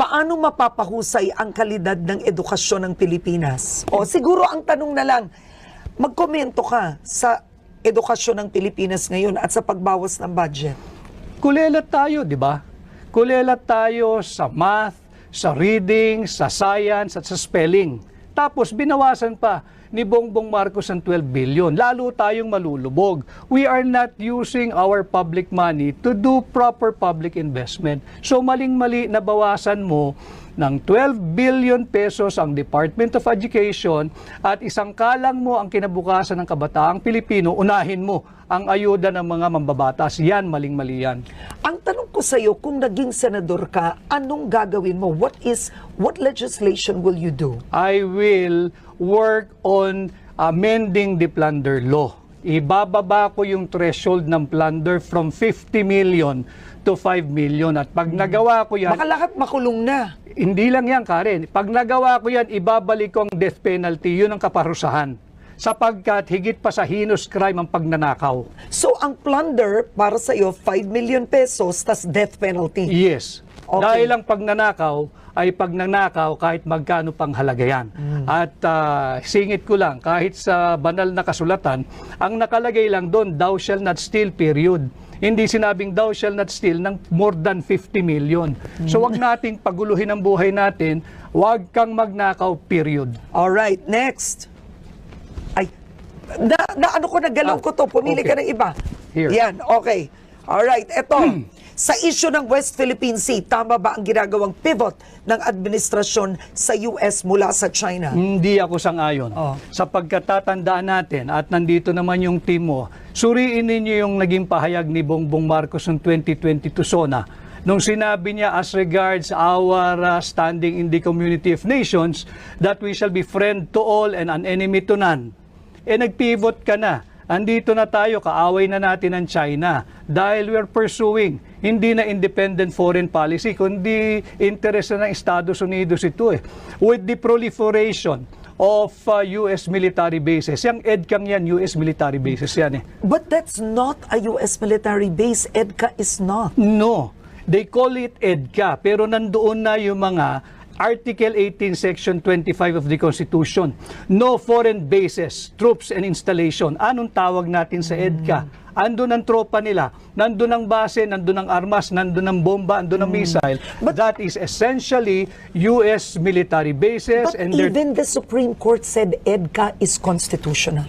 paano mapapahusay ang kalidad ng edukasyon ng Pilipinas? O siguro ang tanong na lang, magkomento ka sa edukasyon ng Pilipinas ngayon at sa pagbawas ng budget. Kulelat tayo, di ba? Kulelat tayo sa math, sa reading, sa science at sa spelling. Tapos binawasan pa ni Bongbong Marcos ang 12 billion. Lalo tayong malulubog. We are not using our public money to do proper public investment. So maling-mali na bawasan mo ng 12 billion pesos ang Department of Education at isang kalang mo ang kinabukasan ng kabataang Pilipino, unahin mo ang ayuda ng mga mambabatas. Yan, maling-mali yan. Ang tanong ko sa iyo, kung naging senador ka, anong gagawin mo? What legislation will you do? I will work on amending the plunder law. Ibababa ko yung threshold ng plunder from 50 million to 5 million. At pag nagawa ko yan... Baka lahat makulong na. Hindi lang yan, Karen. Pag nagawa ko yan, ibabalik ko ang death penalty. Yun ang kaparusahan. Sapagkat higit pa sa heinous crime ang pagnanakaw. So ang plunder para sa iyo 5 million pesos tas death penalty. Yes. Okay. Dahil ang pagnanakaw ay pagnanakaw kahit magkano pang halaga yan. At singit ko lang, kahit sa banal na kasulatan, ang nakalagay lang doon, thou shall not steal, period. Hindi sinabing thou shall not steal ng more than 50 million. So wag nating paguluhin ang buhay natin, wag kang magnakaw, period. Alright, next. Ay, ano ko, nagalaw ko to, pumili okay. ka ng iba. Here. Yan, okay. Alright, eto. Sa issue ng West Philippine Sea, tama ba ang ginagawang pivot ng administrasyon sa US mula sa China? Hindi ako sang-ayon. Oh. Sapagkat tatandaan natin, at nandito naman yung team mo, suriin ninyo yung naging pahayag ni Bongbong Marcos noong 2022 SONA. Nung sinabi niya as regards our standing in the community of nations, that we shall be friend to all and an enemy to none. Nag-pivot ka na. Andito na tayo, kaaway na natin ang China dahil we're pursuing hindi na independent foreign policy, kundi interest na ng Estados Unidos ito eh. With the proliferation of US military bases. Yung EDCA yan, US military bases yan eh. But that's not a US military base. EDCA is not. No, they call it EDCA, pero nandoon na yung mga Article 18, Section 25 of the Constitution. No foreign bases, troops, and installation. Anong tawag natin sa EDCA? Andun ang tropa nila, nandun ang base, nandun ang armas, nandun ang bomba, nandun ang missile. But that is essentially U.S. military bases. But and even the Supreme Court said EDCA is constitutional.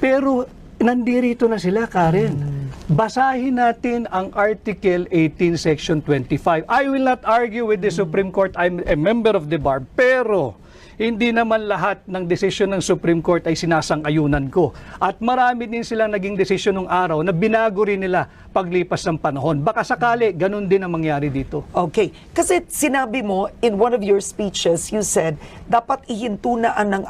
Pero nandirito na sila, Karen. Basahin natin ang Article 18, Section 25. I will not argue with the Supreme Court. I'm a member of the bar. Pero hindi naman lahat ng desisyon ng Supreme Court ay sinasang-ayunan ko. At marami din silang naging desisyon ng araw na binago rin nila paglipas ng panahon. Baka sakali, ganun din ang mangyari dito. Okay. Kasi sinabi mo, in one of your speeches, you said, dapat ihintunaan ng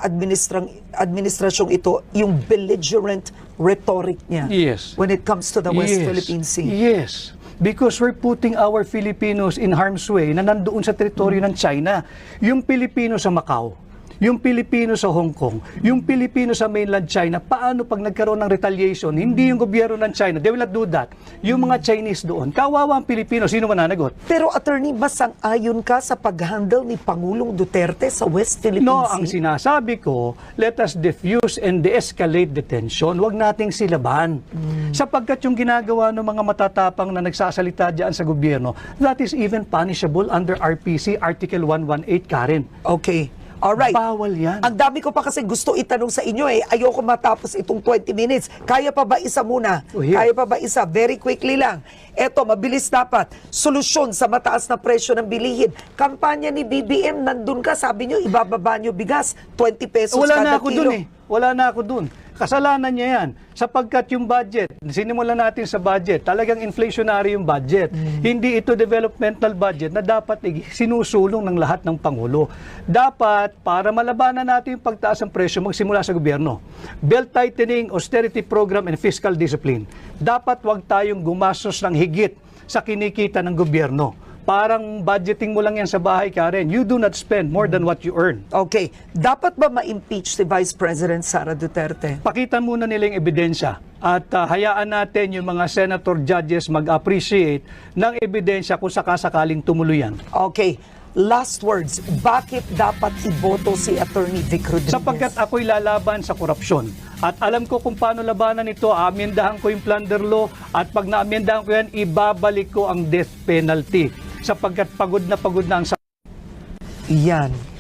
administrasyong ito yung belligerent rhetoric niya. Yes. When it comes to the West Yes. Philippine Sea. Yes. Because we're putting our Filipinos in harm's way na nandoon sa teritoryo ng China. Yung Pilipino sa Macau, yung Pilipino sa Hong Kong, yung Pilipino sa mainland China, paano pag nagkaroon ng retaliation? Hindi yung gobyerno ng China, they will not do that. Yung mga Chinese doon, kawawa ang Pilipino, sino mananagot? Pero attorney, masang-ayon ka sa pag-handle ni Pangulong Duterte sa West Philippine No, Sea? ang sinasabi ko, let us diffuse and de-escalate the tension. Huwag nating silaban. Sapagkat yung ginagawa ng mga matatapang na nagsasalita dyan sa gobyerno, that is even punishable under RPC Article 118, Karen. Okay. Alright. Bawal yan. Ang dami ko pa kasi gusto itanong sa inyo eh. Ayoko matapos itong 20 minutes. Kaya pa ba isa muna? Oh, yeah. Kaya pa ba isa? Very quickly lang. Eto, mabilis dapat. Solusyon sa mataas na presyo ng bilihin. Kampanya ni BBM, nandun ka. Sabi nyo, ibababa nyo bigas. 20 pesos Wala kada na ako kilo. dun eh. Wala na ako dun. Kasalanan niya yan. Sapagkat yung budget, sinimulan natin sa budget, talagang inflationary yung budget. Hindi ito developmental budget na dapat sinusulong ng lahat ng Pangulo. Dapat, para malabanan natin yung pagtaas ng presyo, magsimula sa gobyerno. Belt tightening, austerity program, and fiscal discipline. Dapat wag tayong gumastos ng higit sa kinikita ng gobyerno. Parang budgeting mo lang yan sa bahay, Karen. You do not spend more than what you earn. Okay. Dapat ba ma-impeach si Vice President Sara Duterte? Pakita muna nila yung ebidensya at hayaan natin yung mga senator judges mag-appreciate ng ebidensya kung sakasakaling tumuloy yan. Okay. last words, bakit dapat iboto si Attorney Vic Rodriguez? Sapagkat ako'y lalaban sa korupsyon. At alam ko kung paano labanan ito, amendahan ko yung plunder law at pag naamendahan ko yan, ibabalik ko ang death penalty. Sapagkat pagod na ang Yan.